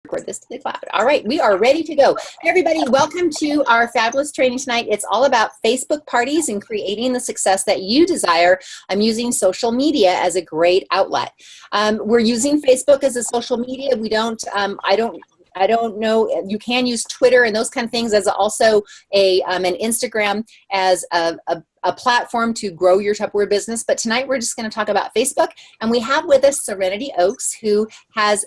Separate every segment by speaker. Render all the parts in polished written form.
Speaker 1: record this to the cloud. All right, we are ready to go. Hey everybody, welcome to our fabulous training tonight. It's all about Facebook parties and creating the success that you desire. I'm using social media as a great outlet. We're using Facebook as a social media. We don't, I don't know, you can use Twitter and those kind of things as also an Instagram as a platform to grow your Tupperware business. But tonight we're just going to talk about Facebook. And we have with us Serenity Oaks, who has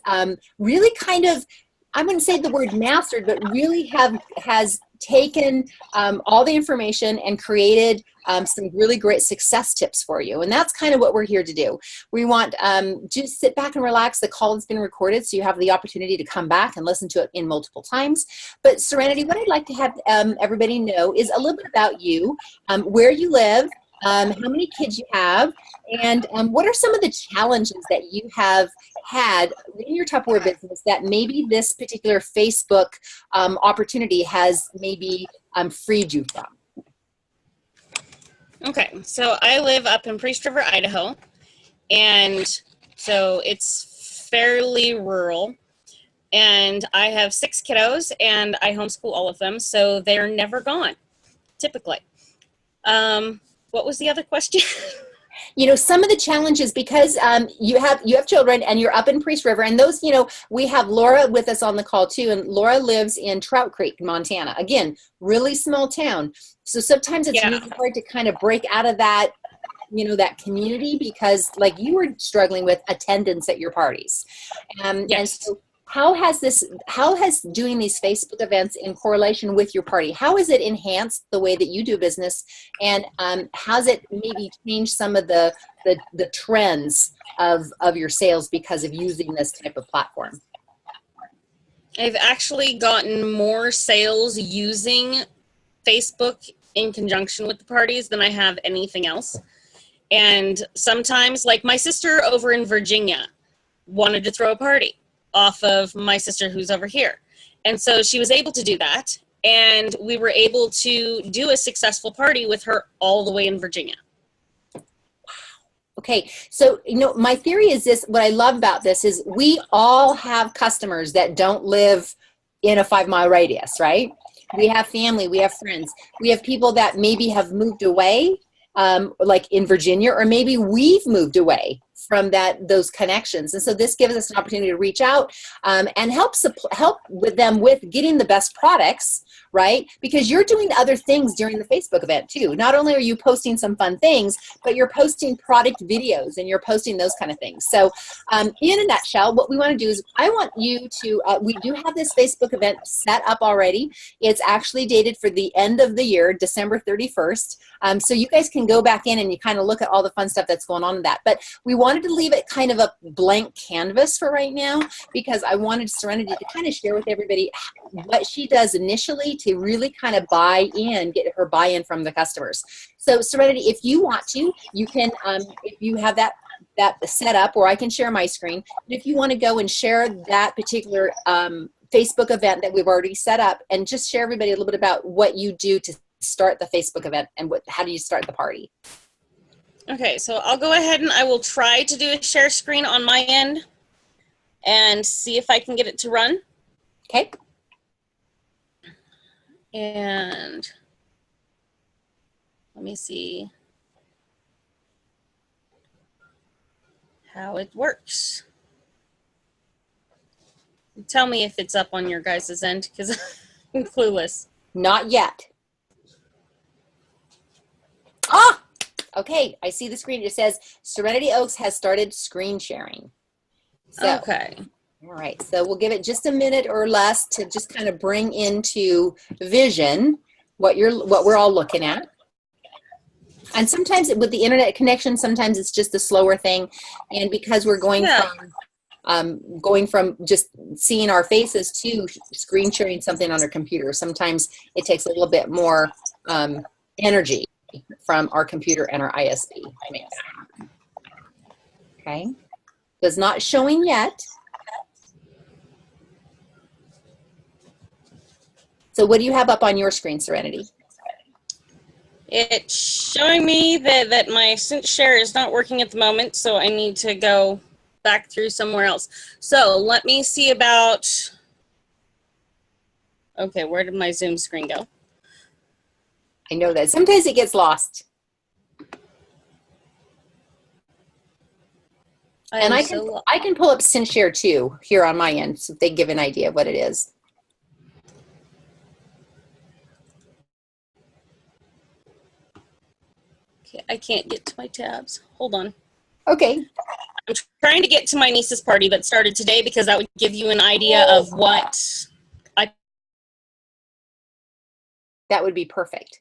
Speaker 1: really kind of, I wouldn't say the word mastered, but really has taken all the information and created some really great success tips for you. And that's kind of what we're here to do. We want just sit back and relax. The call has been recorded, so you have the opportunity to come back and listen to it in multiple times. But Serenity, what I'd like to have everybody know is a little bit about you, where you live, how many kids you have, and what are some of the challenges that you have had in your Tupperware business that maybe this particular Facebook opportunity has maybe freed you from?
Speaker 2: Okay, so I live up in Priest River, Idaho, and so it's fairly rural, and I have 6 kiddos, and I homeschool all of them, so they're never gone, typically. What was the other question?
Speaker 1: You know, some of the challenges, because you have children and you're up in Priest River, and those, you know, we have Laura with us on the call too, and Laura lives in Trout Creek, Montana. Again, really small town. So sometimes it's really hard to kind of break out of that, you know, that community, because like you were struggling with attendance at your parties. And so how has doing these Facebook events in correlation with your party, how has it enhanced the way that you do business, and has it maybe changed some of the trends of your sales because of using this type of platform?
Speaker 2: I've actually gotten more sales using Facebook in conjunction with the parties than I have anything else. And sometimes, like my sister over in Virginia wanted to throw a party off of my sister who's over here. And so she was able to do that. And we were able to do a successful party with her all the way in Virginia.
Speaker 1: Okay, so, you know, my theory is this, what I love about this is we all have customers that don't live in a 5-mile radius, right? We have family, we have friends, we have people that maybe have moved away, like in Virginia, or maybe we've moved away from those connections. And so this gives us an opportunity to reach out and help with them with getting the best products, right? Because you're doing other things during the Facebook event too. Not only are you posting some fun things, but you're posting product videos and you're posting those kind of things. So in a nutshell, what we want to do is I want you to, we do have this Facebook event set up already. It's actually dated for the end of the year, December 31st. So you guys can go back in and you kind of look at all the fun stuff that's going on in that. But we wanted to leave it kind of a blank canvas for right now, because I wanted Serenity to kind of share with everybody what she does initially to really kind of get her buy-in from the customers. So Serenity, if you want to, you can, if you have that set up, or I can share my screen. If you want to go and share that particular Facebook event that we've already set up, and just share everybody a little bit about what you do to start the Facebook event and how do you start the party.
Speaker 2: Okay, so I'll go ahead and I will try to do a share screen on my end and see if I can get it to run.
Speaker 1: Okay.
Speaker 2: And let me see how it works. Tell me if it's up on your guys' end, because I'm clueless.
Speaker 1: Not yet. Ah! Okay, I see the screen. It says Serenity Oaks has started screen sharing. So,
Speaker 2: okay.
Speaker 1: All right, so we'll give it just a minute or less to just kind of bring into vision what we're all looking at. And sometimes with the internet connection, sometimes it's just a slower thing. And because we're going from just seeing our faces to screen sharing something on our computer, sometimes it takes a little bit more energy from our computer and our ISP to make that happen. Okay, so it's not showing yet. So what do you have up on your screen, Serenity?
Speaker 2: It's showing me that my share is not working at the moment, so I need to go back through somewhere else. So let me see about Okay, where did my Zoom screen go?
Speaker 1: I know that. Sometimes it gets lost. And I can pull up SynShare too here on my end, so they give an idea of what it is.
Speaker 2: Okay, I can't get to my tabs. Hold on.
Speaker 1: Okay.
Speaker 2: I'm trying to get to my niece's party that started today because that would give you an idea of what
Speaker 1: That would be perfect.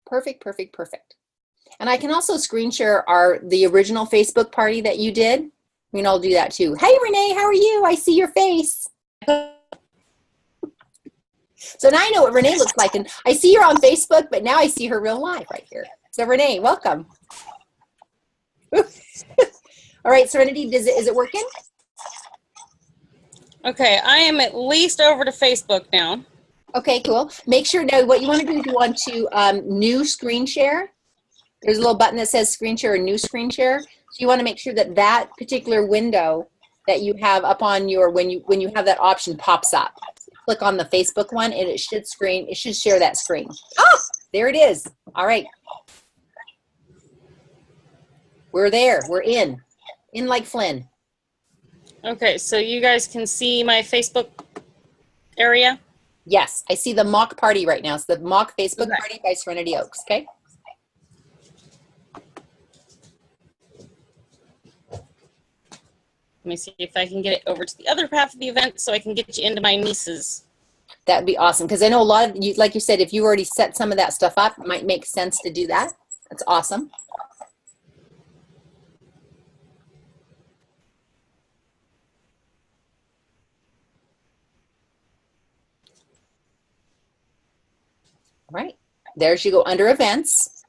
Speaker 1: Perfect, perfect, perfect. And I can also screen share the original Facebook party that you did. We can all do that too. Hey, Renee, how are you? I see your face. So now I know what Renee looks like. And I see her on Facebook, but now I see her real life right here. So Renee, welcome. All right, Serenity, is it working?
Speaker 2: Okay, I am at least over to Facebook now.
Speaker 1: Okay, cool. Make sure now what you want to do is you want to new screen share. There's a little button that says screen share or new screen share. So you want to make sure that that particular window that you have up on your, when you have that option pops up. Click on the Facebook one and it should share that screen. Oh, there it is. All right. We're there. We're in like Flynn.
Speaker 2: Okay, so you guys can see my Facebook area?
Speaker 1: Yes, I see the mock party right now. It's the mock Facebook party by Serenity Oaks, okay?
Speaker 2: Let me see if I can get it over to the other half of the event so I can get you into my nieces.
Speaker 1: That'd be awesome, because I know a lot of you, like you said, if you already set some of that stuff up, it might make sense to do that. That's awesome. All right, there you go under events.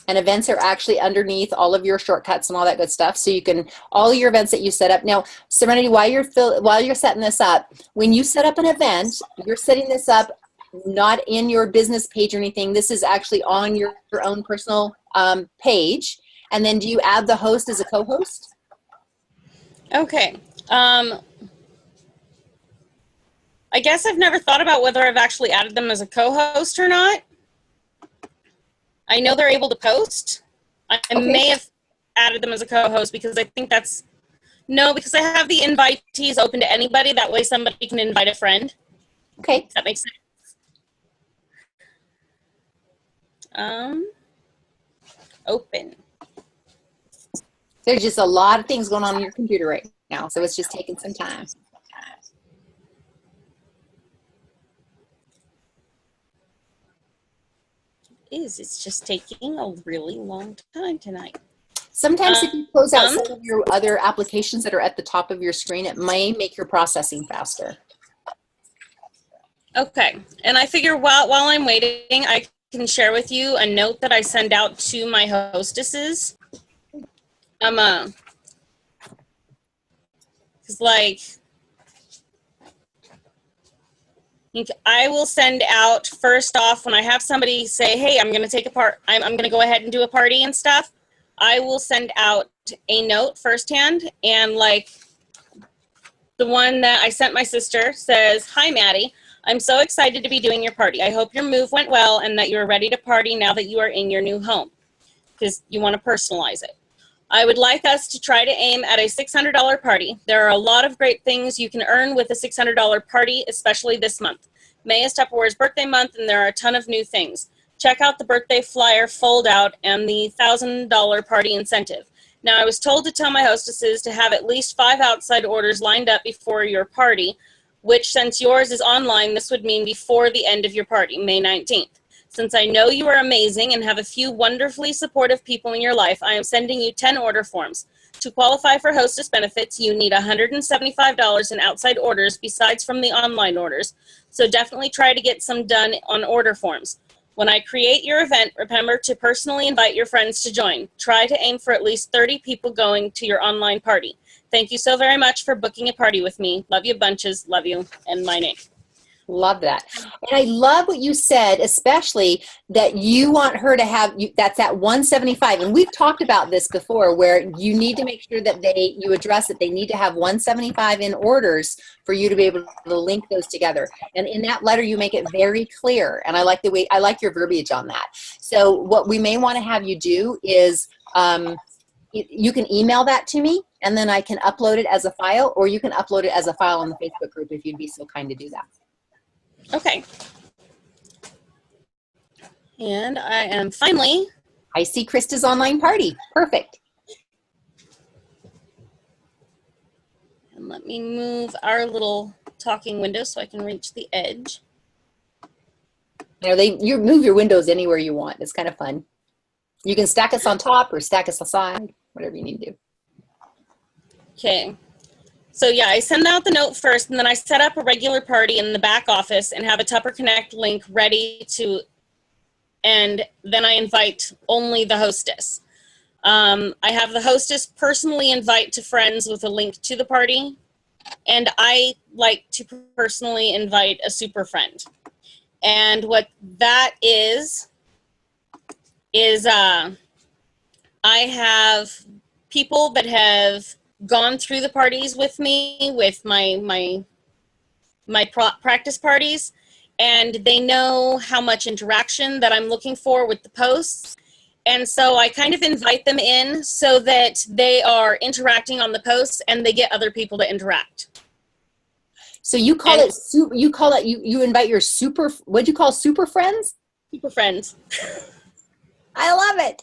Speaker 1: And events are actually underneath all of your shortcuts and all that good stuff. So you can, all your events that you set up. Now, Serenity, while you're setting this up, when you set up an event, you're setting this up not in your business page or anything. This is actually on your own personal page. And then do you add the host as a co-host?
Speaker 2: Okay. I guess I've never thought about whether I've actually added them as a co-host or not. I know they're able to post. I may have added them as a co-host because I think that's, no, because I have the invitees open to anybody. That way somebody can invite a friend.
Speaker 1: Okay.
Speaker 2: Does that make sense? Open.
Speaker 1: There's just a lot of things going on your computer right now, so it's just taking some time.
Speaker 2: It's just taking a really long time tonight.
Speaker 1: Sometimes if you close out some of your other applications that are at the top of your screen, it may make your processing faster.
Speaker 2: Okay, and I figure while I'm waiting, I can share with you a note that I send out to my hostesses. Because like, I will send out first off when I have somebody say, hey, I'm going to take a part, I'm going to go ahead and do a party and stuff. I will send out a note firsthand, and like the one that I sent my sister says, hi, Maddie. I'm so excited to be doing your party. I hope your move went well and that you're ready to party now that you are in your new home, because you want to personalize it. I would like us to try to aim at a $600 party. There are a lot of great things you can earn with a $600 party, especially this month. May is Tupperware's birthday month, and there are a ton of new things. Check out the birthday flyer fold out and the $1,000 party incentive. Now, I was told to tell my hostesses to have at least 5 outside orders lined up before your party, which since yours is online, this would mean before the end of your party, May 19th. Since I know you are amazing and have a few wonderfully supportive people in your life, I am sending you 10 order forms. To qualify for hostess benefits, you need $175 in outside orders besides from the online orders. So definitely try to get some done on order forms. When I create your event, remember to personally invite your friends to join. Try to aim for at least 30 people going to your online party. Thank you so very much for booking a party with me. Love you bunches. Love you. And my name.
Speaker 1: Love that. And I love what you said, especially that you want her to have, that's at 175. And we've talked about this before, where you need to make sure that you address that they need to have 175 in orders for you to be able to link those together. And in that letter, you make it very clear. And I like your verbiage on that. So what we may want to have you do is, you can email that to me, and then I can upload it as a file, or you can upload it as a file on the Facebook group if you'd be so kind to do that.
Speaker 2: Okay. And I am finally.
Speaker 1: I see Krista's online party. Perfect.
Speaker 2: And let me move our little talking window so I can reach the edge.
Speaker 1: You move your windows anywhere you want. It's kind of fun. You can stack us on top or stack us aside, whatever you need to do.
Speaker 2: Okay. So yeah, I send out the note first, and then I set up a regular party in the back office and have a Tupper Connect link ready to, and then I invite only the hostess. I have the hostess personally invite to friends with a link to the party, and I like to personally invite a super friend. And what that is I have people that have gone through the parties with me, with my practice parties, and they know how much interaction that I'm looking for with the posts. And so I kind of invite them in so that they are interacting on the posts and they get other people to interact.
Speaker 1: So you invite your super, what'd you call super friends?
Speaker 2: Super friends.
Speaker 1: I love it.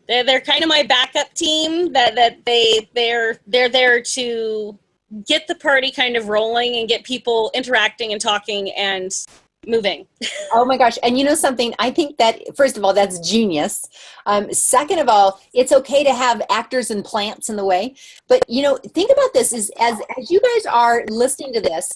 Speaker 2: They're kind of my backup team that they're there to get the party kind of rolling and get people interacting and talking and moving.
Speaker 1: Oh my gosh. And you know something, I think that, first of all, that's genius. Second of all, it's okay to have actors and plants in the way. But, think about this is as you guys are listening to this,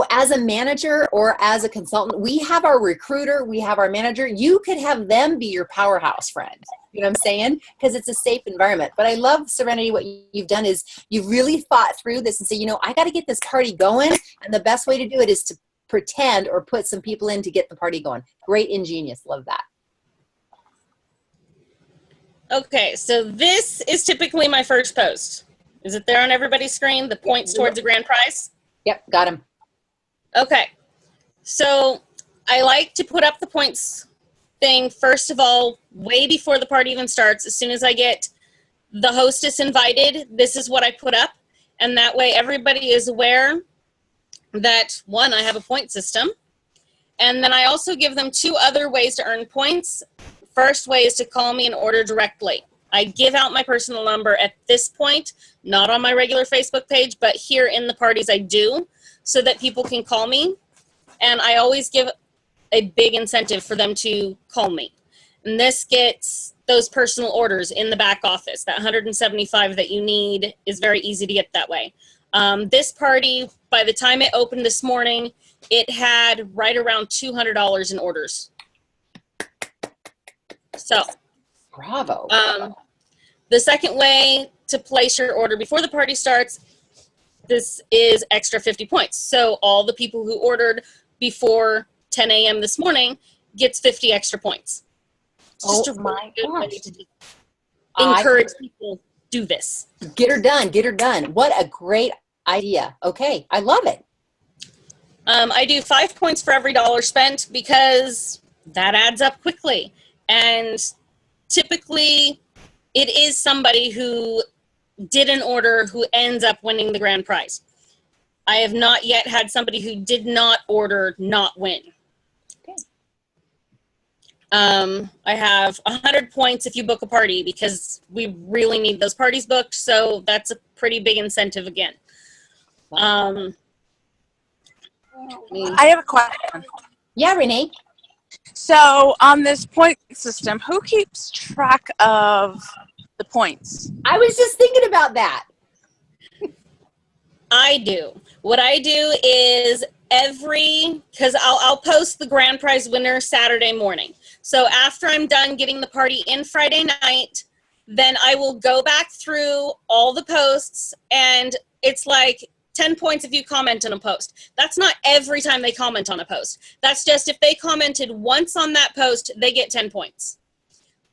Speaker 1: as a manager or as a consultant, we have our recruiter, we have our manager. You could have them be your powerhouse friend. You know what I'm saying? Because it's a safe environment. But I love, Serenity, what you've done is you've really thought through this and say, I got to get this party going. And the best way to do it is to pretend or put some people in to get the party going. Great, ingenious. Love that.
Speaker 2: Okay, so this is typically my first post. Is it there on everybody's screen? The points towards the grand prize?
Speaker 1: Yep, got him.
Speaker 2: Okay, so I like to put up the points thing, first of all, way before the party even starts. As soon as I get the hostess invited, this is what I put up. And that way everybody is aware that, one, I have a point system. And then I also give them two other ways to earn points. First way is to call me and order directly. I give out my personal number at this point, not on my regular Facebook page, but here in the parties I do, so that people can call me. And I always give a big incentive for them to call me. And this gets those personal orders in the back office. That 175 that you need is very easy to get that way. This party, by the time it opened this morning, it had right around $200 in orders. So,
Speaker 1: bravo.
Speaker 2: The second way to place your order before the party starts, this is extra 50 points. So all the people who ordered before 10 a.m. this morning gets 50 extra points. It's just a really good way to encourage people to do this.
Speaker 1: Get her done. Get her done. What a great idea. Okay, I love it.
Speaker 2: I do 5 points for every dollar spent because that adds up quickly. And typically it is somebody who did an order who ends up winning the grand prize. I have not yet had somebody who did not order not win.
Speaker 1: Okay.
Speaker 2: I have 100 points if you book a party because we really need those parties booked. So that's a pretty big incentive again.
Speaker 3: I have a question.
Speaker 1: Yeah, Renee.
Speaker 3: So on this point system, who keeps track of the points?
Speaker 1: I was just thinking about that.
Speaker 2: I do. What I do is because I'll post the grand prize winner Saturday morning. So after I'm done getting the party in Friday night, then I will go back through all the posts, and it's like 10 points if you comment on a post. That's not every time they comment on a post. That's just if they commented once on that post, they get 10 points.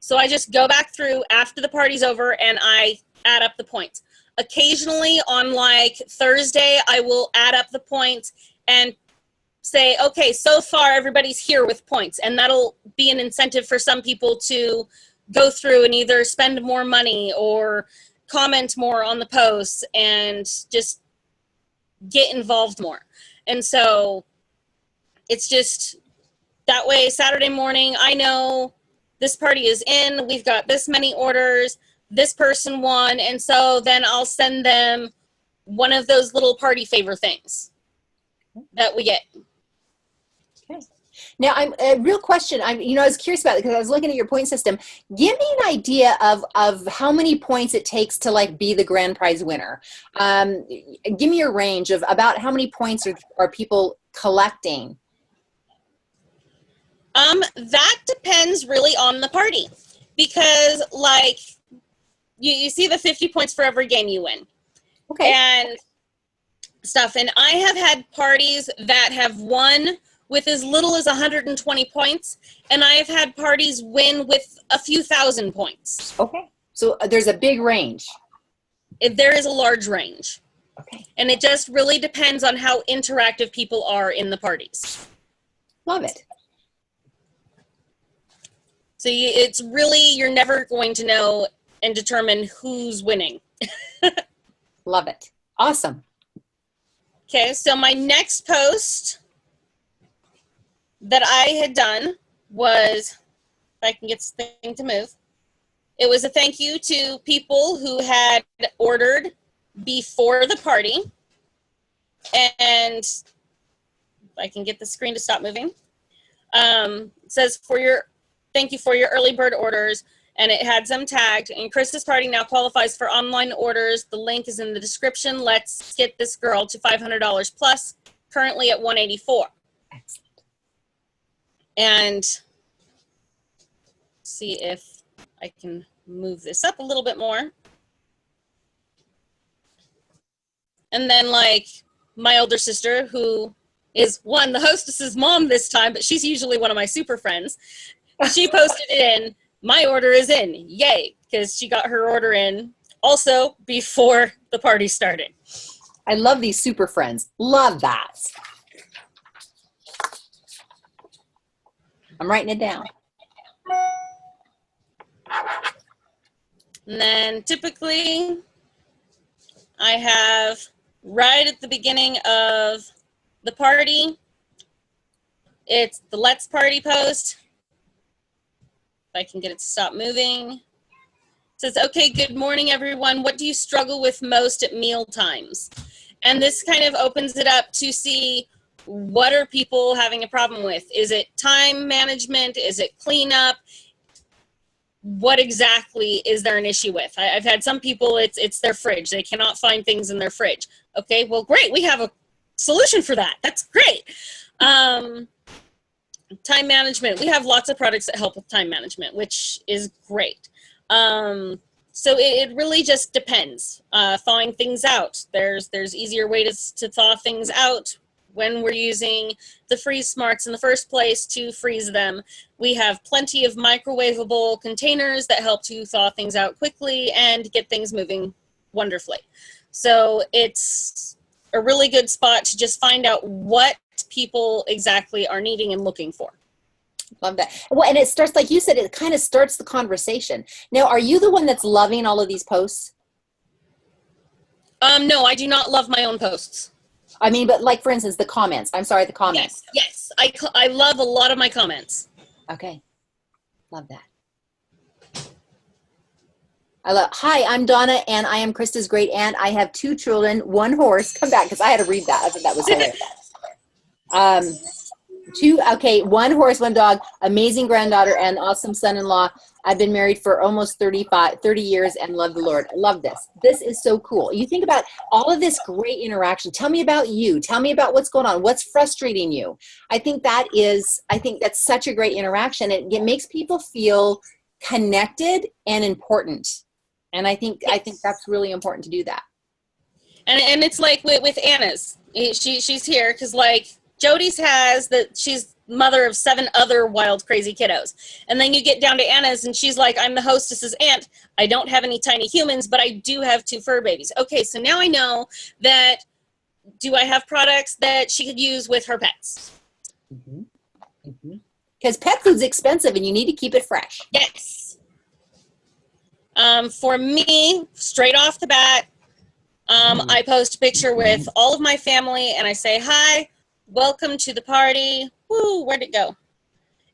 Speaker 2: So I just go back through after the party's over and I add up the points. Occasionally on like Thursday, I will add up the points and say, okay, so far everybody's here with points. And that'll be an incentive for some people to go through and either spend more money or comment more on the posts and just get involved more. And so it's just that way Saturday morning, I know this party is in, we've got this many orders, this person won, and so then I'll send them one of those little party favor things that we get.
Speaker 1: Okay. Now, I'm a real question. I was curious about it because I was looking at your point system. Give me an idea of how many points it takes to like be the grand prize winner. Give me a range of about how many points are people collecting.
Speaker 2: That depends really on the party, because like you see the 50 points for every game you win.
Speaker 1: Okay.
Speaker 2: And stuff. And I have had parties that have won with as little as 120 points, and I have had parties win with a few thousand points.
Speaker 1: Okay. So there's a big range.
Speaker 2: There is a large range.
Speaker 1: Okay.
Speaker 2: And it just really depends on how interactive people are in the parties.
Speaker 1: Love it.
Speaker 2: So it's really, you're never going to know and determine who's winning.
Speaker 1: Love it. Awesome.
Speaker 2: Okay, so my next post that I had done was, if I can get this thing to move, it was a thank you to people who had ordered before the party. And if I can get the screen to stop moving. It says, thank you for your early bird orders, and it had them tagged. And Krista's party now qualifies for online orders. The link is in the description. Let's get this girl to $500 plus, currently at $184.
Speaker 1: Excellent.
Speaker 2: And see if I can move this up a little bit more. And then like my older sister, who is the hostess's mom this time, but she's usually one of my super friends. She posted it in, my order is in, yay, because she got her order in also before the party started.
Speaker 1: I love these super friends. Love that. I'm writing it down.
Speaker 2: And then typically I have right at the beginning of the party, it's the Let's Party post. If I can get it to stop moving. It says, okay, good morning, everyone. What do you struggle with most at meal times? And this kind of opens it up to see what are people having a problem with. Is it time management? Is it cleanup? What exactly is there an issue with? I've had some people, it's their fridge. They cannot find things in their fridge. Okay, well, great. We have a solution for that. That's great. Time management. We have lots of products that help with time management, which is great. So it really just depends. Thawing things out. There's easier ways to thaw things out when we're using the Freeze Smarts in the first place to freeze them. We have plenty of microwavable containers that help to thaw things out quickly and get things moving wonderfully. So it's a really good spot to just find out what people exactly are needing and looking for.
Speaker 1: Love that. Well, and it starts, like you said, it kind of starts the conversation. Now, are you the one that's loving all of these posts?
Speaker 2: No, I do not love my own posts.
Speaker 1: I mean, but like, for instance, the comments. I'm sorry, the comments.
Speaker 2: Yes. I love a lot of my comments.
Speaker 1: Okay. Love that. Hi, I'm Donna, and I am Krista's great aunt. I have 2 children, 1 horse. Come back, because I had to read that. I thought that was hilarious. 1 horse, 1 dog, amazing granddaughter, and awesome son-in-law. I've been married for almost 30 years and love the Lord. I love this. This is so cool. You think about all of this great interaction. Tell me about you. Tell me about what's going on. What's frustrating you? I think that's such a great interaction. It makes people feel connected and important. And I think that's really important to do that.
Speaker 2: And it's like with Anna's, she's here because like Jody's she's mother of 7 other wild, crazy kiddos. And then you get down to Anna's and she's like, I'm the hostess's aunt. I don't have any tiny humans, but I do have 2 fur babies. Okay, so now I know that, do I have products that she could use with her pets?
Speaker 1: Because pet food's expensive and you need to keep it fresh.
Speaker 2: Yes. For me, straight off the bat, I post a picture with all of my family and I say, hi, welcome to the party. Woo, where'd it go?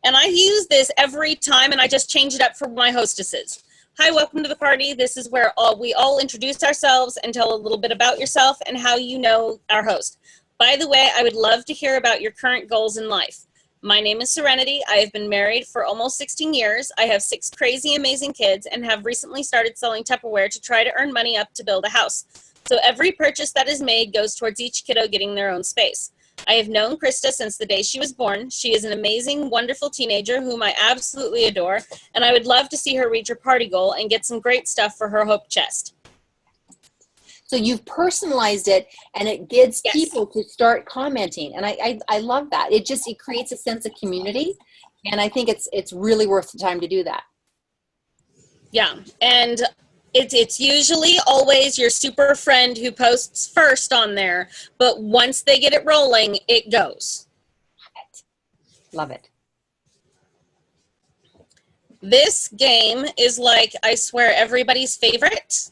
Speaker 2: And I use this every time and I just change it up for my hostesses. Hi, welcome to the party. This is where we all introduce ourselves and tell a little bit about yourself and how you know our host. By the way, I would love to hear about your current goals in life. My name is Serenity. I have been married for almost 16 years. I have 6 crazy, amazing kids and have recently started selling Tupperware to try to earn money up to build a house. So every purchase that is made goes towards each kiddo getting their own space. I have known Krista since the day she was born. She is an amazing, wonderful teenager whom I absolutely adore, and I would love to see her reach her party goal and get some great stuff for her hope chest.
Speaker 1: So you've personalized it, and it gets
Speaker 2: Yes.
Speaker 1: people to start commenting, and I love that. It creates a sense of community, and I think it's really worth the time to do that.
Speaker 2: Yeah, and it's usually always your super friend who posts first on there, but once they get it rolling, it goes.
Speaker 1: Love it.
Speaker 2: This game is like, I swear, everybody's favorite.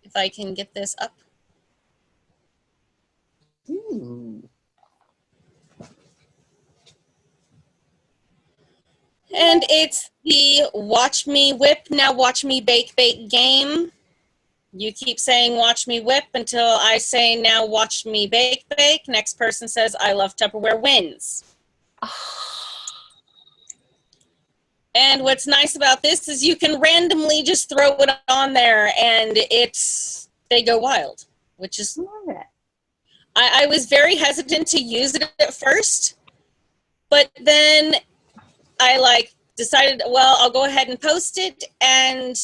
Speaker 2: If I can get this up.
Speaker 1: Ooh.
Speaker 2: And it's the watch me whip, now watch me bake game. You keep saying watch me whip until I say now watch me bake. Next person says I love Tupperware wins. And what's nice about this is you can randomly just throw it on there and they go wild, which is,
Speaker 1: Love it.
Speaker 2: I was very hesitant to use it at first, but then I decided, well, I'll go ahead and post it, and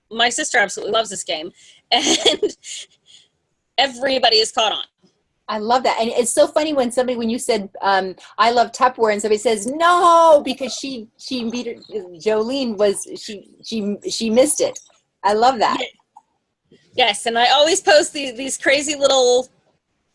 Speaker 2: my sister absolutely loves this game, and everybody is caught on.
Speaker 1: I love that. And it's so funny when you said, I love Tupperware, and somebody says, no, because she beat her, Jolene she missed it. I love that.
Speaker 2: Yes, and I always post these crazy little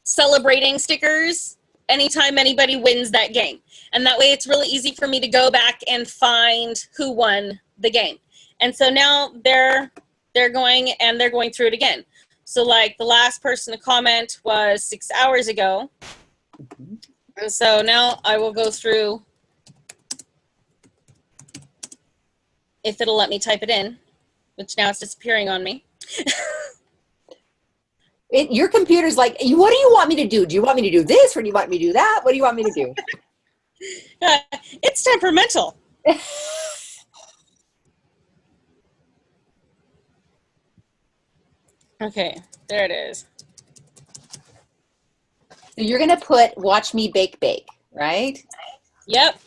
Speaker 2: celebrating stickers anytime anybody wins that game. And that way it's really easy for me to go back and find who won the game. And so now they're going through it again. So like the last person to comment was 6 hours ago. And so now I will go through, if it'll let me type it in, which now it's disappearing on me.
Speaker 1: Your computer's like, what do you want me to do? Do you want me to do this, or do you want me to do that? What do you want me to do?
Speaker 2: It's temperamental. Okay, there it is.
Speaker 1: So you're going to put watch me bake, right?
Speaker 2: Yep.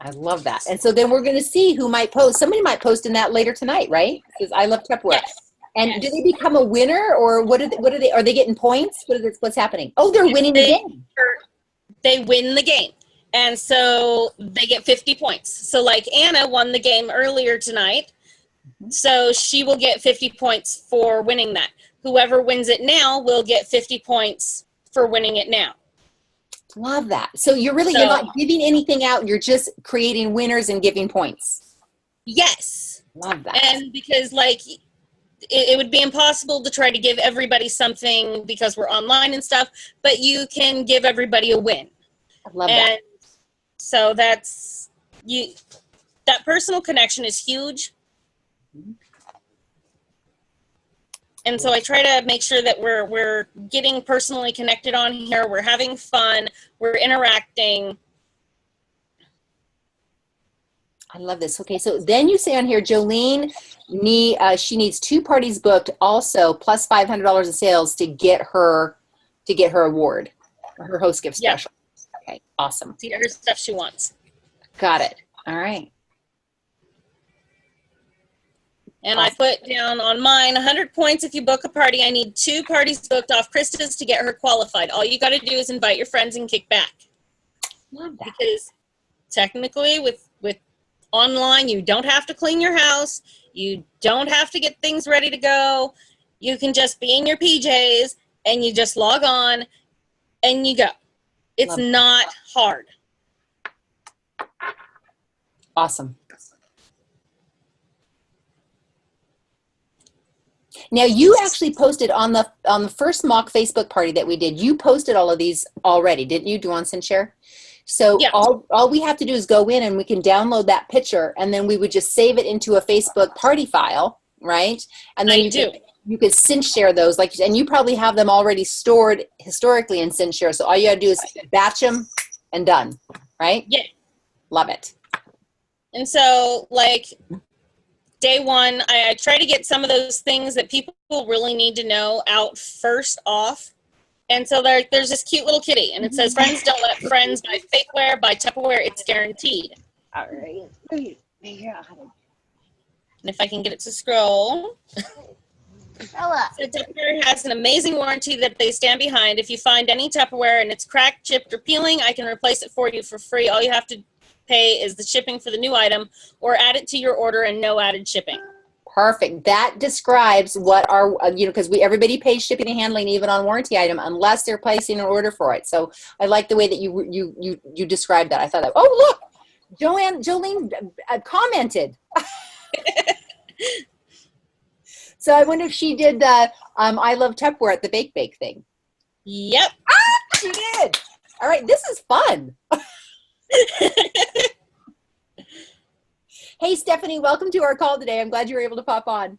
Speaker 1: I love that. And so then we're going to see who might post. Somebody might post in that later tonight, right? Because I love Tupperware.
Speaker 2: Yes.
Speaker 1: And
Speaker 2: Yes.
Speaker 1: do they become a winner, or what are they? Are they getting points? What's happening? Oh, they're winning the game.
Speaker 2: They win the game. And so they get 50 points. So like Anna won the game earlier tonight. So she will get 50 points for winning that. Whoever wins it now will get 50 points for winning it now.
Speaker 1: Love that. So you're not giving anything out. You're just creating winners and giving points.
Speaker 2: Yes.
Speaker 1: Love that.
Speaker 2: And because like it would be impossible to try to give everybody something because we're online and stuff, but you can give everybody a win.
Speaker 1: I love that.
Speaker 2: So that personal connection is huge. And so I try to make sure that we're getting personally connected on here. We're having fun. We're interacting.
Speaker 1: I love this. Okay, so then you say on here, Jolene, she needs 2 parties booked, also plus $500 in sales to get her award, her host gift special. Okay, awesome.
Speaker 2: See her stuff she wants.
Speaker 1: Got it. All right.
Speaker 2: And I put down on mine 100 points if you book a party. I need 2 parties booked off Krista's to get her qualified. All you got to do is invite your friends and kick back.
Speaker 1: Love that.
Speaker 2: Because technically with online, you don't have to clean your house. You don't have to get things ready to go. You can just be in your PJs and you just log on and you go. It's not hard.
Speaker 1: Awesome. Now you actually posted on the first mock Facebook party that we did. You posted all of these already, didn't you? Do you want to share? So
Speaker 2: yeah.
Speaker 1: all we have to do is go in and we can download that picture, and then we would just save it into a Facebook party file, right? And then you could Cinch share those, like, and you probably have them already stored historically in Cinch share. So all you got to do is batch them and done, right?
Speaker 2: Yeah.
Speaker 1: Love it.
Speaker 2: And so, like, day one, I try to get some of those things that people really need to know out first off. And so there's this cute little kitty, and it says, "Friends don't let friends buy fakeware, buy Tupperware, it's guaranteed."
Speaker 1: All right.
Speaker 2: And if I can get it to scroll. So Tupperware has an amazing warranty that they stand behind. If you find any Tupperware and it's cracked, chipped, or peeling, I can replace it for you for free. All you have to pay is the shipping for the new item or add it to your order and no added shipping.
Speaker 1: Perfect. That describes what our, because everybody pays shipping and handling even on warranty item unless they're placing an order for it. So I like the way that you described that. I thought that, oh, look, Jolene commented. So I wonder if she did the I love Tupperware at the bake thing.
Speaker 2: Yep.
Speaker 1: Ah, she did. All right. This is fun. Hey, Stephanie, welcome to our call today. I'm glad you were able to pop on.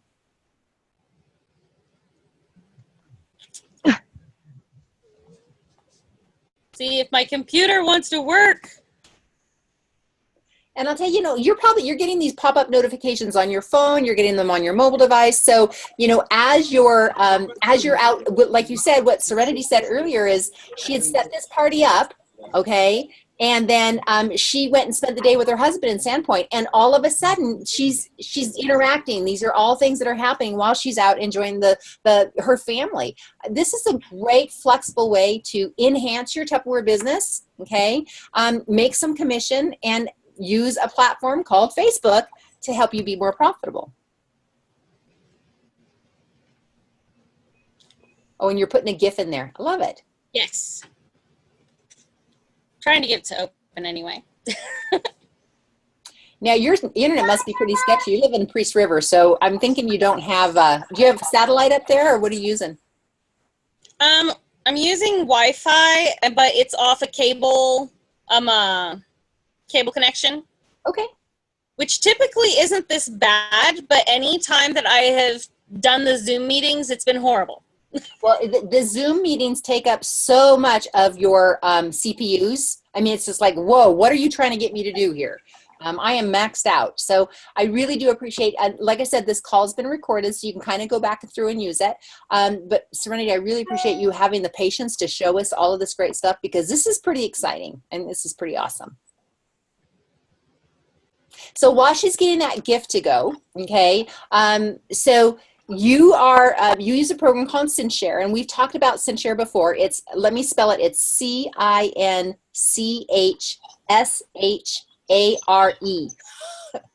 Speaker 2: See if my computer wants to work.
Speaker 1: And I'll tell you, you're getting these pop-up notifications on your phone, you're getting them on your mobile device. So, as you're out, like you said, what Serenity said earlier is she had set this party up, okay? And then she went and spent the day with her husband in Sandpoint, and all of a sudden she's interacting. These are all things that are happening while she's out enjoying her family. This is a great flexible way to enhance your Tupperware business. Okay, make some commission and use a platform called Facebook to help you be more profitable. Oh, and you're putting a GIF in there. I love it.
Speaker 2: Yes. Trying to get it to open anyway.
Speaker 1: Now your internet must be pretty sketchy. You live in Priest River, so I'm thinking you don't have. Do you have satellite up there, or what are you using?
Speaker 2: I'm using Wi-Fi, but it's off a cable, cable connection.
Speaker 1: Okay.
Speaker 2: Which typically isn't this bad, but any time that I have done the Zoom meetings, it's been horrible.
Speaker 1: Well, the Zoom meetings take up so much of your CPUs. I mean, it's just like, whoa, what are you trying to get me to do here? I am maxed out. So I really do appreciate, like I said, this call's been recorded, so you can kind of go back through and use it. But Serenity, I really appreciate you having the patience to show us all of this great stuff, because this is pretty exciting and this is pretty awesome. So while she's getting that gift to go, okay, so you use a program called Cinchshare, and we've talked about Cinchshare before. Let me spell it. It's CINCHSHARE.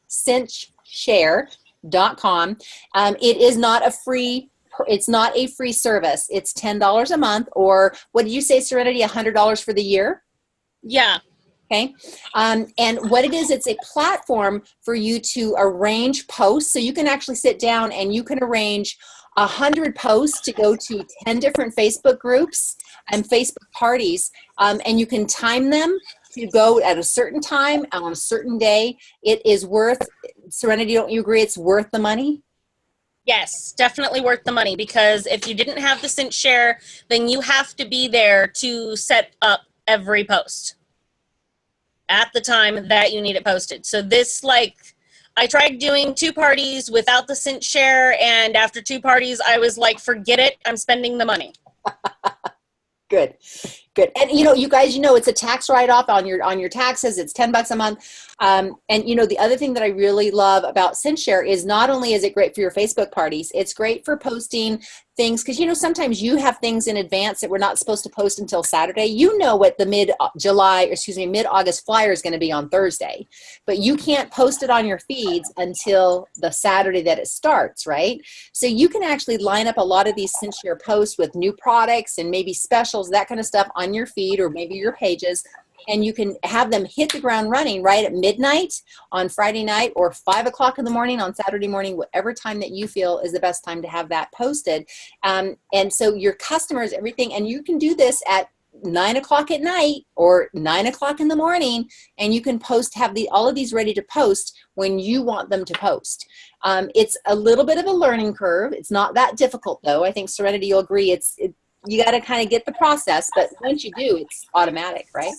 Speaker 1: Cinchshare.com. It is not a free. It's not a free service. It's $10 a month, or what did you say, Serenity? $100 for the year?
Speaker 2: Yeah.
Speaker 1: Okay. And what it is, it's a platform for you to arrange posts. So you can actually sit down and you can arrange 100 posts to go to 10 different Facebook groups and Facebook parties. And you can time them to go at a certain time on a certain day. It is worth, Serenity, don't you agree it's worth the money?
Speaker 2: Yes, definitely worth the money, because if you didn't have the Cinchshare, then you have to be there to set up every post at the time that you need it posted. So this, I tried doing 2 parties without the Cinchshare, and after 2 parties, I was like, forget it, I'm spending the money.
Speaker 1: Good. Good. And you guys, it's a tax write-off on your taxes. It's $10 a month. And the other thing that I really love about SendShare is not only is it great for your Facebook parties, it's great for posting things, because sometimes you have things in advance that we're not supposed to post until Saturday. What the mid-August flyer is going to be on Thursday, but you can't post it on your feeds until the Saturday that it starts, right? So you can actually line up a lot of these SendShare posts with new products and maybe specials, that kind of stuff on your feed or maybe your pages, and you can have them hit the ground running right at midnight on Friday night or 5 o'clock in the morning on Saturday morning, whatever time that you feel is the best time to have that posted. And so your customers, everything, and you can do this at 9 o'clock at night or 9 o'clock in the morning, and you can have all of these ready to post when you want them to post. It's a little bit of a learning curve. It's not that difficult, though. I think Serenity, you'll agree. You got to kind of get the process, but once you do, it's automatic, right?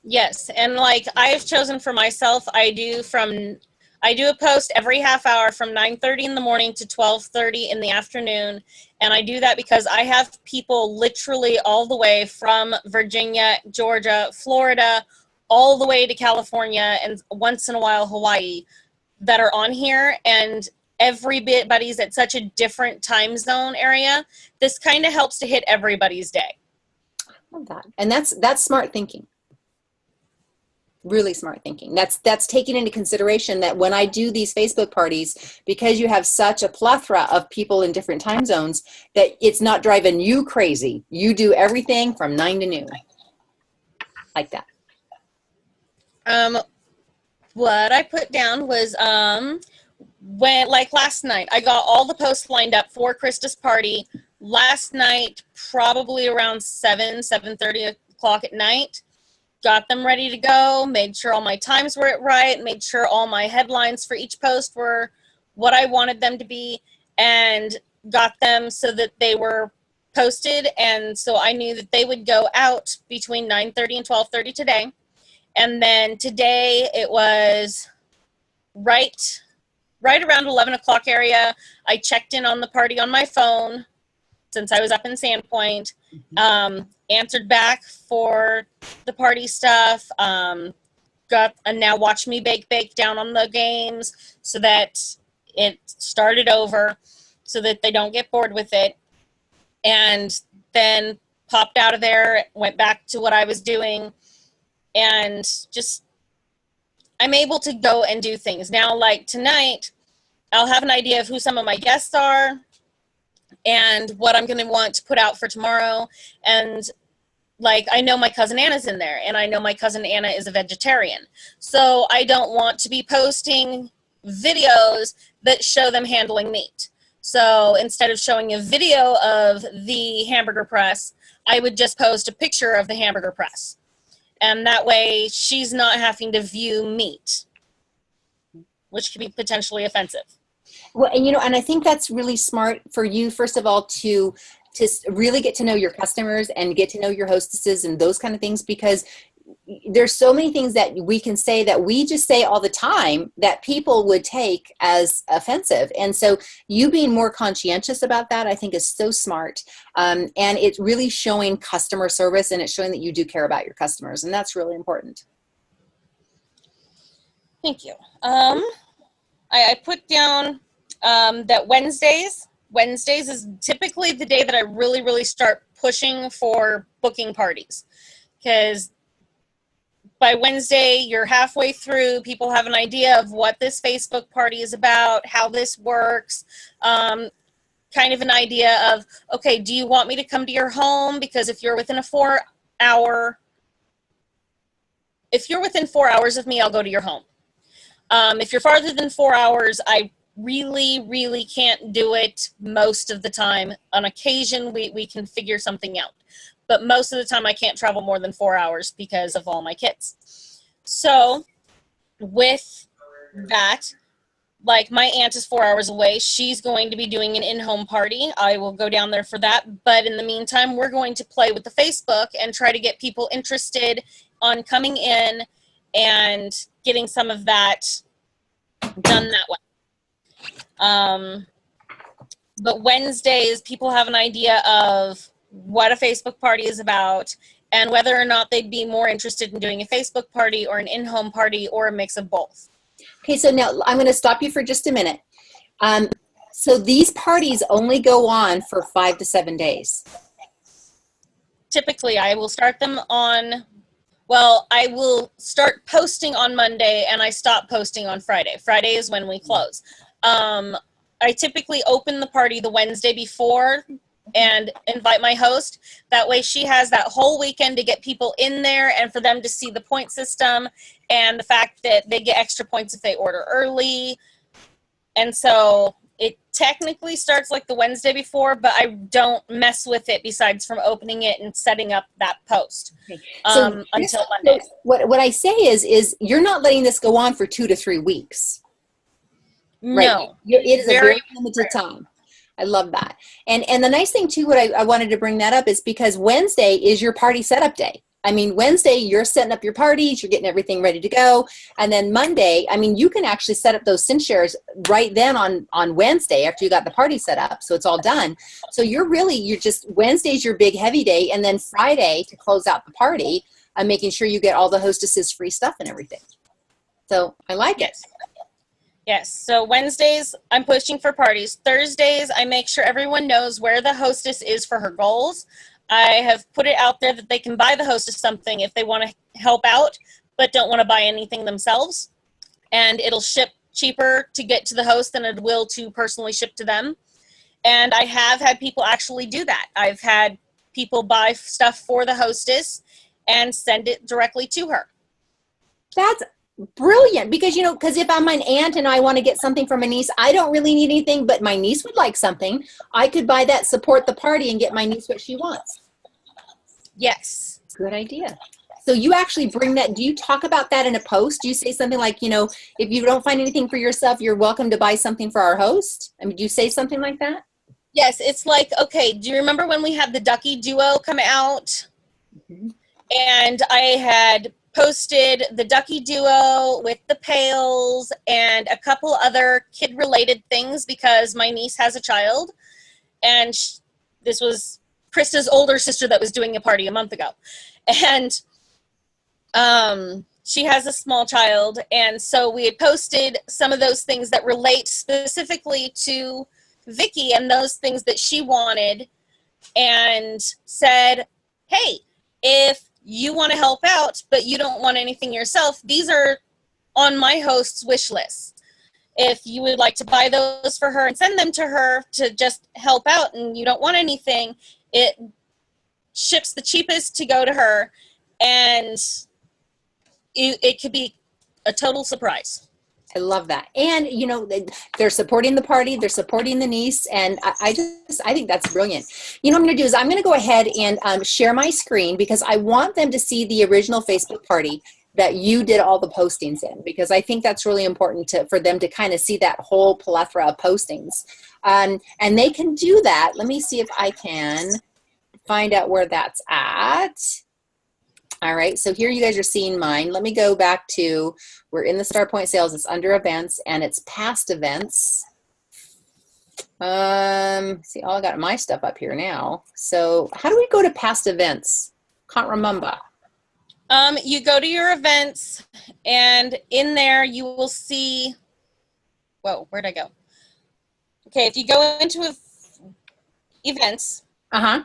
Speaker 2: Yes, and like I've chosen for myself, I do a post every half hour from 9:30 in the morning to 12:30 in the afternoon, and I do that because I have people literally all the way from Virginia, Georgia, Florida, all the way to California, and once in a while Hawaii, that are on here, and everybody's at such a different time zone area. This kind of helps to hit everybody's day.
Speaker 1: I love that, and that's smart thinking. Really smart thinking. That's taking into consideration that when I do these Facebook parties, because you have such a plethora of people in different time zones, that it's not driving you crazy. You do everything from 9 to noon. Like that.
Speaker 2: What I put down was like last night, I got all the posts lined up for Krista's party. Last night, probably around 7:30 o'clock at night. Got them ready to go, made sure all my times were right, made sure all my headlines for each post were what I wanted them to be, and got them so that they were posted. And so I knew that they would go out between 9:30 and 12:30 today. And then today it was right around 11 o'clock area. I checked in on the party on my phone since I was up in Sandpoint. Answered back for the party stuff, got a Now Watch Me Bake down on the games so that it started over so that they don't get bored with it, and then popped out of there, went back to what I was doing, and just I'm able to go and do things. Now, like tonight, I'll have an idea of who some of my guests are and what I'm going to want to put out for tomorrow. And like, I know my cousin Anna's in there, and I know my cousin Anna is a vegetarian. So I don't want to be posting videos that show them handling meat. So instead of showing a video of the hamburger press, I would just post a picture of the hamburger press. And that way she's not having to view meat, which could be potentially offensive.
Speaker 1: Well, and I think that's really smart for you, first of all, to really get to know your customers and get to know your hostesses and those kind of things, because there's so many things that we can say that we just say all the time that people would take as offensive. And so you being more conscientious about that, I think, is so smart. And it's really showing customer service, and it's showing that you do care about your customers. And that's really important.
Speaker 2: Thank you. I put down that Wednesdays is typically the day that I really start pushing for booking parties, because by Wednesday you're halfway through, people have an idea of what this Facebook party is about, how this works, kind of an idea of, okay, do you want me to come to your home? Because if you're within 4 hours of me, I'll go to your home. If you're farther than 4 hours, I really can't do it most of the time. On occasion, we can figure something out. But most of the time, I can't travel more than 4 hours because of all my kids. So with that, like, my aunt is 4 hours away. She's going to be doing an in-home party. I will go down there for that. But in the meantime, we're going to play with the Facebook and try to get people interested on coming in and getting some of that done that way. But Wednesdays, people have an idea of what a Facebook party is about, and whether or not they'd be more interested in doing a Facebook party or an in-home party or a mix of both.
Speaker 1: Okay, so now I'm going to stop you for just a minute. So these parties only go on for 5 to 7 days.
Speaker 2: Typically, I will start them on, well, I will start posting on Monday and I stop posting on Friday. Friday is when we close. I typically open the party the Wednesday before and invite my host. That way she has that whole weekend to get people in there and for them to see the point system and the fact that they get extra points if they order early. And so it technically starts like the Wednesday before, but I don't mess with it besides from opening it and setting up that post until Monday.
Speaker 1: What I say is you're not letting this go on for 2 to 3 weeks. Right?
Speaker 2: No.
Speaker 1: It is a very limited time. I love that. And the nice thing too, what I wanted to bring that up is because Wednesday is your party setup day. I mean, Wednesday, you're setting up your parties, you're getting everything ready to go. And then Monday, I mean, you can actually set up those sin shares right then on Wednesday after you got the party set up. So it's all done. So you're just, Wednesday's your big heavy day. And then Friday to close out the party, I'm making sure you get all the hostesses free stuff and everything. So I like it.
Speaker 2: Yes. So Wednesdays, I'm pushing for parties. Thursdays, I make sure everyone knows where the hostess is for her goals. I have put it out there that they can buy the hostess something if they want to help out, but don't want to buy anything themselves. And it'll ship cheaper to get to the host than it will to personally ship to them. And I have had people actually do that. I've had people buy stuff for the hostess and send it directly to her.
Speaker 1: That's brilliant, because because if I'm an aunt and I want to get something from a niece, I don't really need anything, but my niece would like something. I could buy that, support the party, and get my niece what she wants.
Speaker 2: Yes.
Speaker 1: Good idea. So you actually bring that, do you talk about that in a post? Do you say something like, if you don't find anything for yourself, you're welcome to buy something for our host? I mean, do you say something like that?
Speaker 2: Yes, it's like, okay, do you remember when we had the Ducky Duo come out? Mm-hmm. And I had posted the Ducky Duo with the pails and a couple other kid-related things because my niece has a child. And this was Krista's older sister that was doing a party a month ago. And she has a small child. And so we had posted some of those things that relate specifically to Vicky and those things that she wanted and said, hey, if you want to help out, but you don't want anything yourself, these are on my host's wish list. If you would like to buy those for her and send them to her to just help out and you don't want anything, it ships the cheapest to go to her, and it could be a total surprise.
Speaker 1: I love that. And, they're supporting the party, they're supporting the niece, and I think that's brilliant. What I'm going to do is I'm going to go ahead and share my screen because I want them to see the original Facebook party that you did all the postings in, because I think that's really important for them to kind of see that whole plethora of postings. And they can do that. Let me see if I can find out where that's at. All right, so here you guys are seeing mine. Let me go back to, we're in the Star Point Sales, it's under events, and it's past events. See, I got my stuff up here now. So how do we go to past events? Can't remember.
Speaker 2: You go to your events, and in there you will see, whoa, where'd I go? Okay, if you go into events. Uh-huh.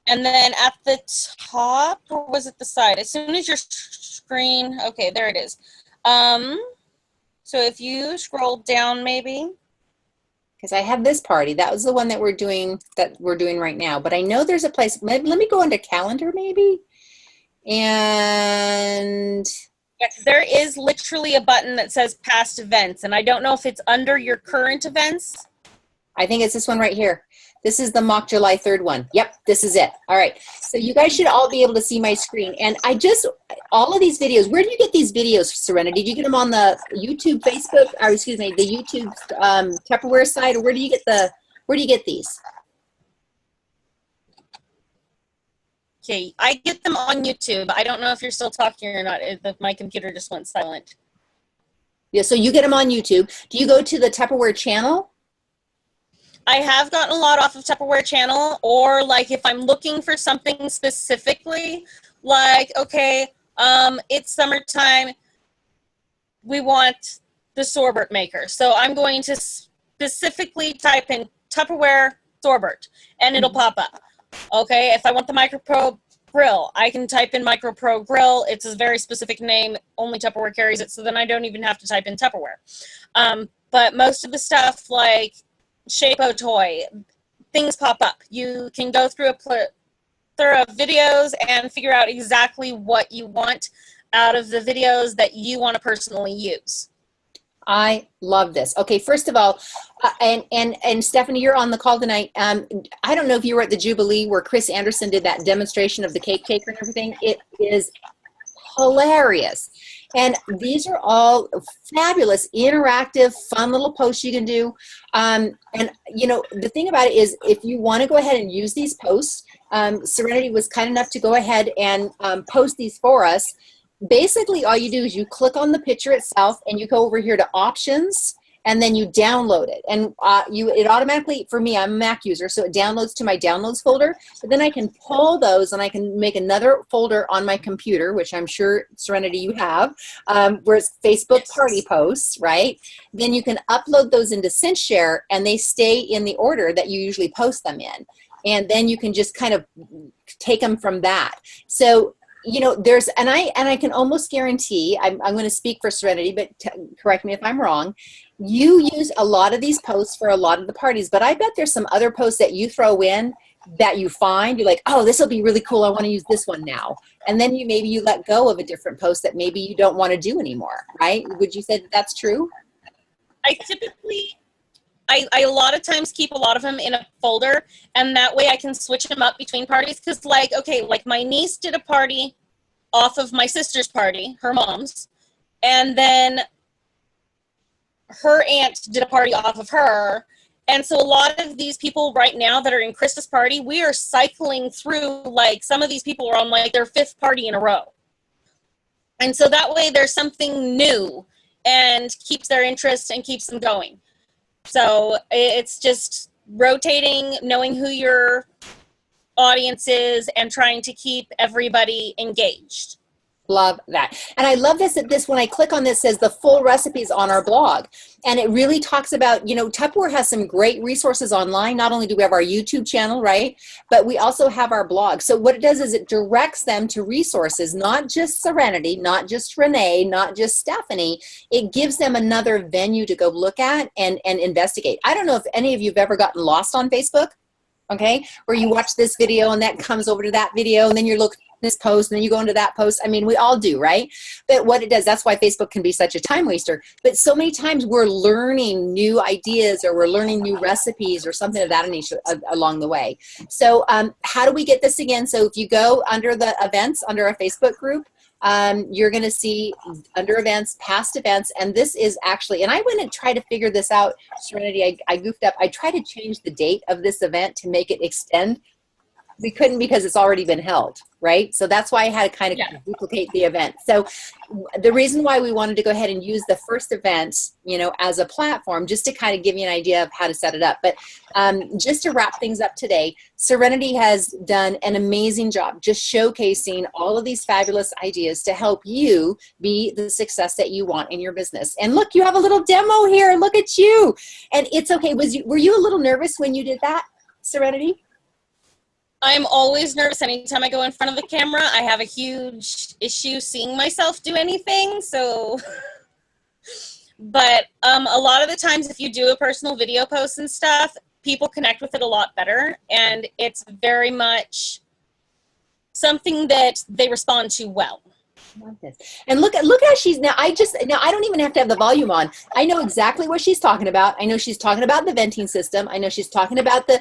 Speaker 2: And then at the top, or was it the side? As soon as your screen, okay, there it is. So if you scroll down maybe.
Speaker 1: Because I have this party. That was the one that we're doing right now. But I know there's a place, maybe, let me go into calendar maybe. And
Speaker 2: yes, there is literally a button that says past events. And I don't know if it's under your current events.
Speaker 1: I think it's this one right here. This is the mock July 3rd one. Yep, this is it. All right. So you guys should all be able to see my screen. And all of these videos, where do you get these videos, Serenity? Did you get them on the YouTube, Facebook, or excuse me, the YouTube Tupperware side, or where do you get these?
Speaker 2: Okay, I get them on YouTube. I don't know if you're still talking or not, if my computer just went silent.
Speaker 1: Yeah, so you get them on YouTube. Do you go to the Tupperware channel?
Speaker 2: I have gotten a lot off of Tupperware channel, or like if I'm looking for something specifically, like, okay, it's summertime, we want the sorbet maker. So I'm going to specifically type in Tupperware sorbet and it'll pop up. Okay, if I want the MicroPro grill, I can type in MicroPro grill. It's a very specific name, only Tupperware carries it, so then I don't even have to type in Tupperware. But most of the stuff like ShapeO toy, things pop up. You can go through a plethora of videos and figure out exactly what you want out of the videos that you want to personally use.
Speaker 1: I love this. Okay, first of all, and Stephanie, you're on the call tonight. I don't know if you were at the Jubilee where Chris Anderson did that demonstration of the cake taker and everything. It is hilarious. And these are all fabulous, interactive, fun little posts you can do. And, you know, the thing about it is if you want to go ahead and use these posts, Serenity was kind enough to go ahead and post these for us. Basically, all you do is you click on the picture itself and you go over here to options and then you download it. And it automatically, for me, I'm a Mac user, so it downloads to my downloads folder. But then I can pull those and I can make another folder on my computer, which I'm sure, Serenity, you have, where it's Facebook party posts, right? Then you can upload those into ScentShare and they stay in the order that you usually post them in. And then you can just kind of take them from that. So, you know, there's, and I can almost guarantee, I'm going to speak for Serenity, but correct me if I'm wrong, you use a lot of these posts for a lot of the parties, but I bet there's some other posts that you throw in that you find, you're like, oh, this will be really cool, I want to use this one now. And then maybe you let go of a different post that maybe you don't want to do anymore, right? Would you say that that's true?
Speaker 2: I typically, I a lot of times keep a lot of them in a folder, and that way I can switch them up between parties. Because, like, okay, like my niece did a party off of my sister's party, her mom's, and then her aunt did a party off of her. And so a lot of these people right now that are in Krista's party, we are cycling through, like, some of these people are on like their 5th party in a row. And so that way there's something new and keeps their interest and keeps them going. So it's just rotating, knowing who your audience is, and trying to keep everybody engaged.
Speaker 1: Love that. And I love this, that this, when I click on this, says the full recipes on our blog. And it really talks about, you know, Tupperware has some great resources online. Not only do we have our YouTube channel, right, but we also have our blog. So what it does is it directs them to resources, not just Serenity, not just Renee, not just Stephanie. It gives them another venue to go look at and investigate. I don't know if any of you have ever gotten lost on Facebook, okay, where you watch this video and that comes over to that video and then you're looking at this post and then you go into that post. I mean, we all do, right? But what it does, that's why Facebook can be such a time waster. But so many times we're learning new ideas or we're learning new recipes or something of that nature along the way. So how do we get this again? So if you go under the events, under our Facebook group, you're going to see under events, past events, and this is actually, and I went and tried to figure this out, Serenity, I goofed up. I tried to change the date of this event to make it extend. We couldn't because it's already been held, right? So that's why I had to kind of duplicate the event. So the reason why we wanted to go ahead and use the first event, you know, as a platform, just to kind of give you an idea of how to set it up. But just to wrap things up today, Serenity has done an amazing job just showcasing all of these fabulous ideas to help you be the success that you want in your business. And look, you have a little demo here. Look at you. And it's okay. Were you a little nervous when you did that, Serenity?
Speaker 2: I'm always nervous anytime I go in front of the camera. I have a huge issue seeing myself do anything, so. But a lot of the times if you do a personal video post and stuff, people connect with it a lot better, and it's very much something that they respond to well.
Speaker 1: Love this. And look how she's now. I don't even have to have the volume on. I know exactly what she's talking about. I know she's talking about the venting system. I know she's talking about the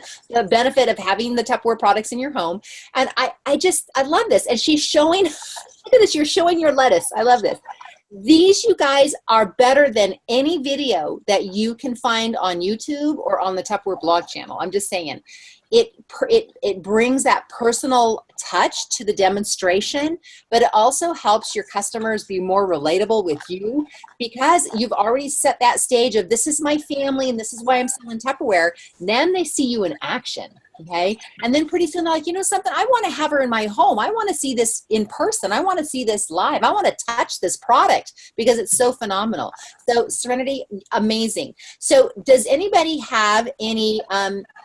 Speaker 1: benefit of having the Tupperware products in your home. And I love this. And she's showing, look at this, you're showing your lettuce. I love this. These, you guys, are better than any video that you can find on YouTube or on the Tupperware blog channel. I'm just saying. It brings that personal touch to the demonstration, but it also helps your customers be more relatable with you because you've already set that stage of this is my family and this is why I'm selling Tupperware. Then they see you in action. Okay. And then pretty soon they're like, you know something, I want to have her in my home. I want to see this in person. I want to see this live. I want to touch this product because it's so phenomenal. So Serenity, amazing. So does anybody have any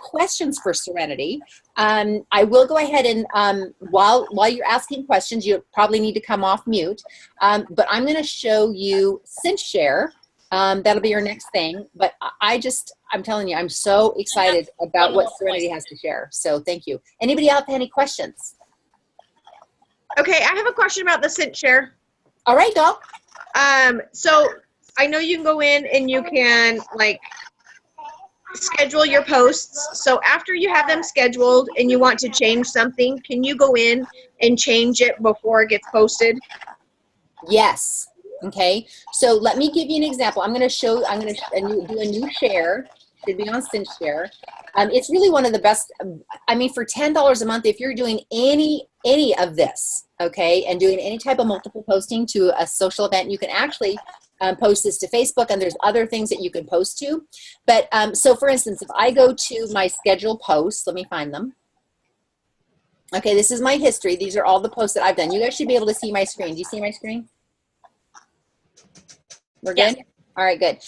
Speaker 1: questions for Serenity? I will go ahead and while you're asking questions, you probably need to come off mute. But I'm going to show you ScentShare. That'll be your next thing. But I'm telling you, I'm so excited about what Serenity has to share. So thank you. Anybody else have any questions?
Speaker 4: Okay, I have a question about the ScentShare.
Speaker 1: All right, go.
Speaker 4: So I know you can go in and you can like schedule your posts. So after you have them scheduled and you want to change something, can you go in and change it before it gets posted?
Speaker 1: Yes. Okay. So let me give you an example. I'm going to do a new share. Should be on ScentShare. It's really one of the best. I mean, for $10 a month, if you're doing any of this, okay, and doing any type of multiple posting to a social event, you can actually post this to Facebook, and there's other things that you can post to. But so for instance, if I go to my scheduled posts, let me find them. Okay, this is my history. These are all the posts that I've done. You guys should be able to see my screen. Do you see my screen? We're good? Yeah. All right, good.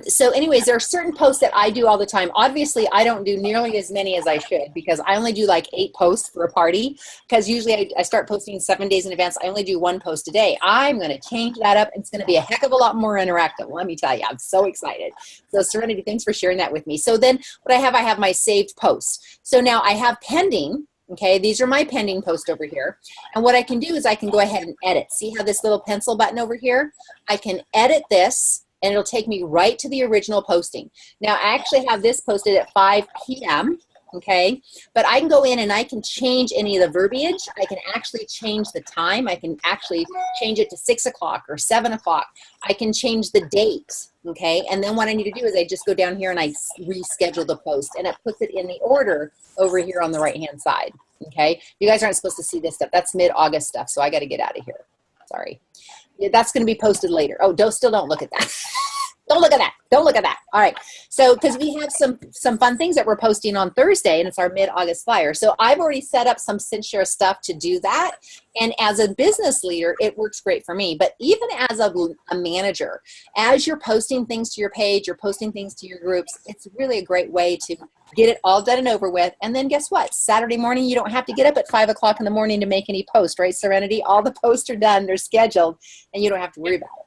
Speaker 1: So anyways, there are certain posts that I do all the time. Obviously, I don't do nearly as many as I should because I only do like 8 posts for a party because usually I start posting 7 days in advance. I only do 1 post a day. I'm going to change that up. It's going to be a heck of a lot more interactive. Let me tell you, I'm so excited. So Serenity, thanks for sharing that with me. So then what I have my saved posts. So now I have pending. Okay, these are my pending posts over here. And what I can do is I can go ahead and edit. See how this little pencil button over here? I can edit this and it'll take me right to the original posting. Now I actually have this posted at 5 p.m. Okay, but I can go in and I can change any of the verbiage. I can actually change the time. I can actually change it to 6 o'clock or 7 o'clock. I can change the date. Okay, and then what I need to do is I just go down here and I reschedule the post and it puts it in the order over here on the right hand side. Okay, you guys aren't supposed to see this stuff. That's mid-August stuff, so I got to get out of here. Sorry. Yeah, that's going to be posted later. Oh, still don't look at that. Don't look at that. Don't look at that. All right. So, because we have some fun things that we're posting on Thursday, and it's our mid-August flyer. So, I've already set up some ScentShare stuff to do that. And as a business leader, it works great for me. But even as a manager, as you're posting things to your page, you're posting things to your groups, it's really a great way to get it all done and over with. And then guess what? Saturday morning, you don't have to get up at 5 o'clock in the morning to make any posts, right, Serenity? All the posts are done. They're scheduled, and you don't have to worry about it.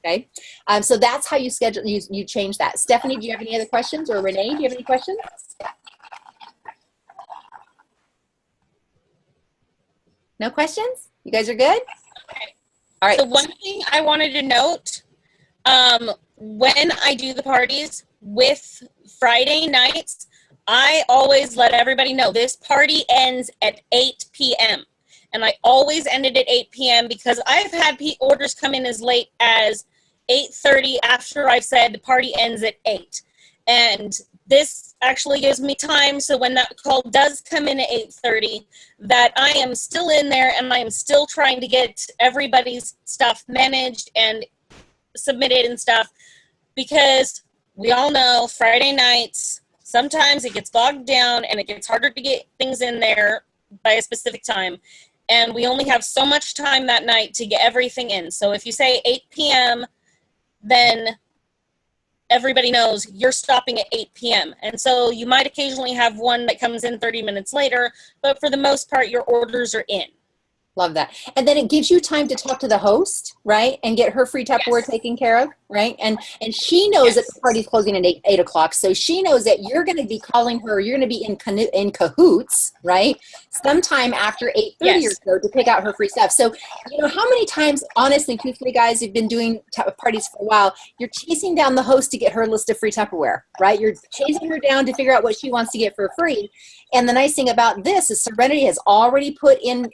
Speaker 1: Okay, so that's how you schedule. You change that. Stephanie, do you have any other questions? Or Renee, do you have any questions? No questions? You guys are good?
Speaker 2: Okay.
Speaker 1: All right.
Speaker 2: So one thing I wanted to note, when I do the parties with Friday nights, I always let everybody know this party ends at 8 p.m. And I always ended at 8 p.m. because I've had orders come in as late as 8:30 after I've said the party ends at 8. And this actually gives me time, so when that call does come in at 8:30, that I am still in there and I am still trying to get everybody's stuff managed and submitted and stuff, because we all know Friday nights, sometimes it gets bogged down and it gets harder to get things in there by a specific time. And we only have so much time that night to get everything in. So if you say 8 p.m., then everybody knows you're stopping at 8 p.m. And so you might occasionally have one that comes in 30 minutes later, but for the most part, your orders are in.
Speaker 1: Love that. And then it gives you time to talk to the host, right? And get her free Tupperware taken care of, right? And she knows that the party's closing at 8 o'clock. So she knows that you're going to be calling her, you're going to be in cahoots, right? Sometime after 8:30 or so to pick out her free stuff. So, you know, how many times, honestly, truthfully, guys, you've been doing parties for a while, you're chasing down the host to get her list of free Tupperware, right? You're chasing her down to figure out what she wants to get for free. And the nice thing about this is Serenity has already put in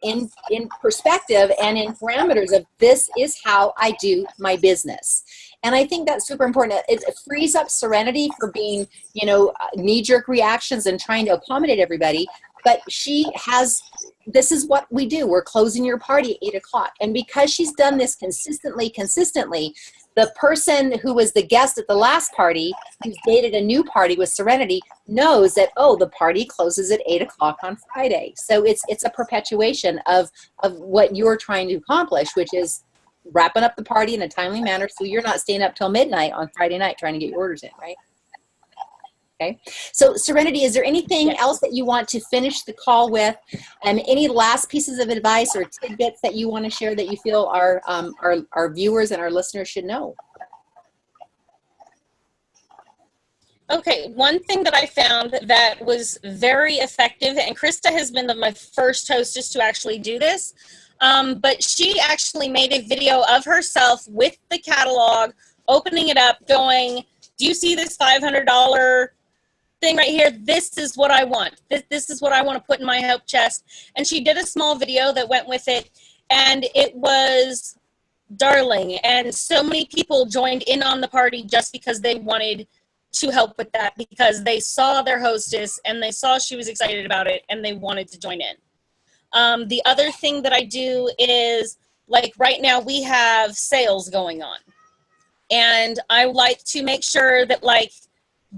Speaker 1: perspective and in parameters of this is how I do my business. And I think that's super important. It frees up Serenity for being, you know, knee-jerk reactions and trying to accommodate everybody. But she has, this is what we do. We're closing your party at 8 o'clock. And because she's done this consistently, the person who was the guest at the last party, who's dated a new party with Serenity, knows that, oh, the party closes at 8 o'clock on Friday. So it's a perpetuation of what you're trying to accomplish, which is wrapping up the party in a timely manner so you're not staying up till midnight on Friday night trying to get your orders in, right? Okay. So Serenity, is there anything else that you want to finish the call with? Any last pieces of advice or tidbits that you want to share that you feel our viewers and our listeners should know?
Speaker 2: Okay, one thing that I found that was very effective, and Krista has been my first hostess to actually do this, but she actually made a video of herself with the catalog, opening it up, going, do you see this $500 thing right here? This is what I want. This is what I want to put in my hope chest. And she did a small video that went with it, and it was darling. And so many people joined in on the party just because they wanted to help with that, because they saw their hostess and they saw she was excited about it and they wanted to join in. The other thing that I do is, like right now we have sales going on, and I like to make sure that like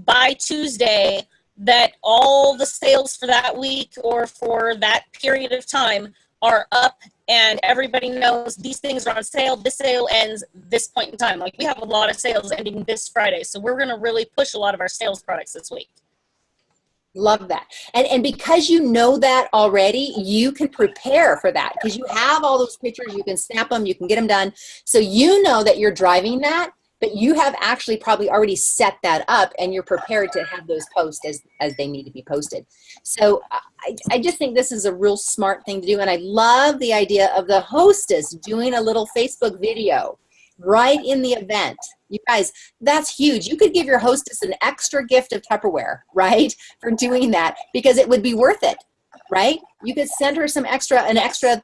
Speaker 2: by Tuesday that all the sales for that week or for that period of time are up, and everybody knows these things are on sale. This sale ends this point in time. Like we have a lot of sales ending this Friday, so we're going to really push a lot of our sales products this week.
Speaker 1: Love that. And because you know that already, you can prepare for that because you have all those pictures, you can snap them, you can get them done. So you know that you're driving that, but you have actually probably already set that up and you're prepared to have those posts as they need to be posted. So I just think this is a real smart thing to do. And I love the idea of the hostess doing a little Facebook video right in the event. You guys, that's huge. You could give your hostess an extra gift of Tupperware, right, for doing that, because it would be worth it, right? You could send her an extra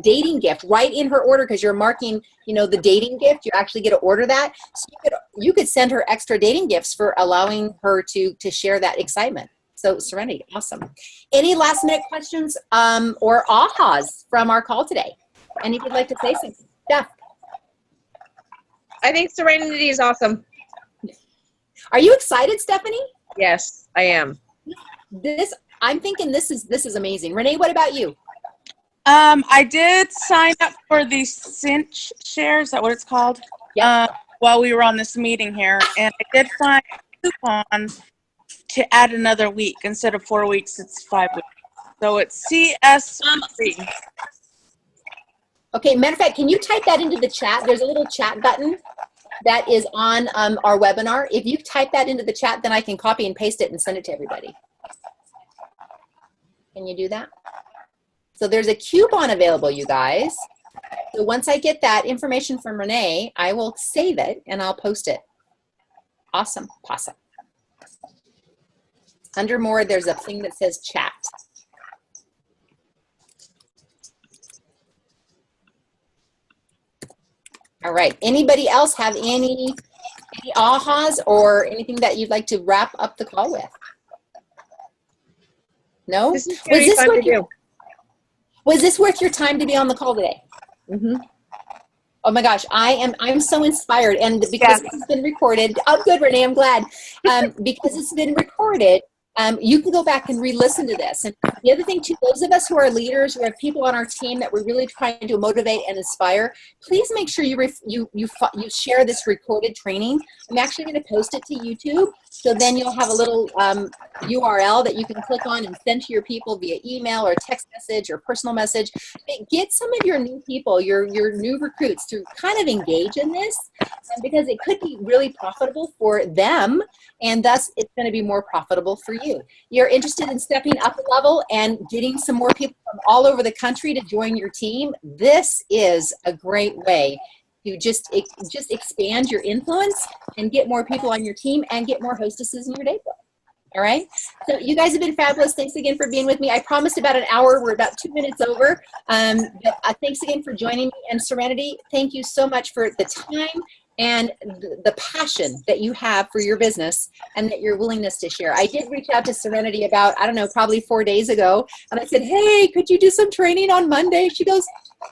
Speaker 1: dating gift right in her order, because you're marking, you know, the dating gift. You actually get to order that. So you could send her extra dating gifts for allowing her to share that excitement. So Serenity, awesome. Any last minute questions or ahas from our call today? And if you'd like to say something, Steph.
Speaker 4: I think Serenity is awesome.
Speaker 1: Are you excited, Stephanie?
Speaker 4: Yes, I am.
Speaker 1: I'm thinking this is amazing. Renee, what about you?
Speaker 3: I did sign up for the Cinch share. Is that what it's called?
Speaker 1: Yeah.
Speaker 3: While we were on this meeting here, and I did find a coupon to add another week. Instead of 4 weeks, it's 5 weeks. So it's CS3.
Speaker 1: Okay, matter of fact, can you type that into the chat? There's a little chat button that is on our webinar. If you type that into the chat, then I can copy and paste it and send it to everybody. Can you do that? So there's a coupon available, you guys. So once I get that information from Renee, I will save it and I'll post it. Awesome, awesome. Under more, there's a thing that says chat. All right. Anybody else have any ahas or anything that you'd like to wrap up the call with? No?
Speaker 4: This is very fun to do.
Speaker 1: Was this worth your time to be on the call today?
Speaker 4: Mm-hmm.
Speaker 1: Oh my gosh, I'm so inspired, and because it's been recorded. Oh, good, Renee, I'm glad. Because it's been recorded, you can go back and re-listen to this. And the other thing too, those of us who are leaders, who have people on our team that we're really trying to motivate and inspire, please make sure you share this recorded training. I'm actually going to post it to YouTube, so then you'll have a little URL that you can click on and send to your people via email or text message or personal message. Get some of your new people, your new recruits, to kind of engage in this, because it could be really profitable for them, and thus it's going to be more profitable for you. You're interested in stepping up a level and getting some more people from all over the country to join your team. This is a great way to just expand your influence and get more people on your team and get more hostesses in your day book. All right. So you guys have been fabulous. Thanks again for being with me. I promised about an hour. We're about 2 minutes over. But thanks again for joining me. And Serenity, thank you so much for the time and the passion that you have for your business and that your willingness to share. I did reach out to Serenity about, I don't know, probably 4 days ago. And I said, hey, could you do some training on Monday? She goes,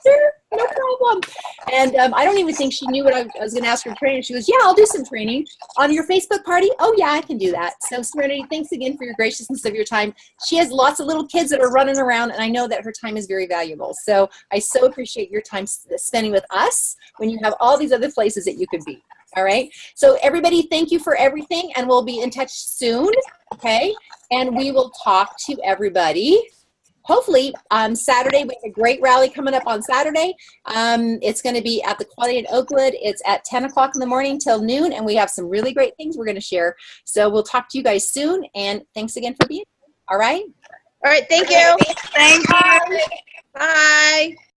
Speaker 1: sure, no problem. And I don't even think she knew what I was going to ask her training. She goes, yeah, I'll do some training on your Facebook party. Oh yeah, I can do that. So Serenity, thanks again for your graciousness of your time. She has lots of little kids that are running around, and I know that her time is very valuable. So I so appreciate your time spending with us when you have all these other places that you could be. All right. So everybody, thank you for everything, and we'll be in touch soon. Okay. And we will talk to everybody. Hopefully, Saturday, we have a great rally coming up on Saturday. It's going to be at the Quality in Oakwood. It's at 10 o'clock in the morning till noon, and we have some really great things we're going to share. So we'll talk to you guys soon, and thanks again for being here. All right?
Speaker 4: All right, thank you.
Speaker 3: Thank you.
Speaker 4: Bye.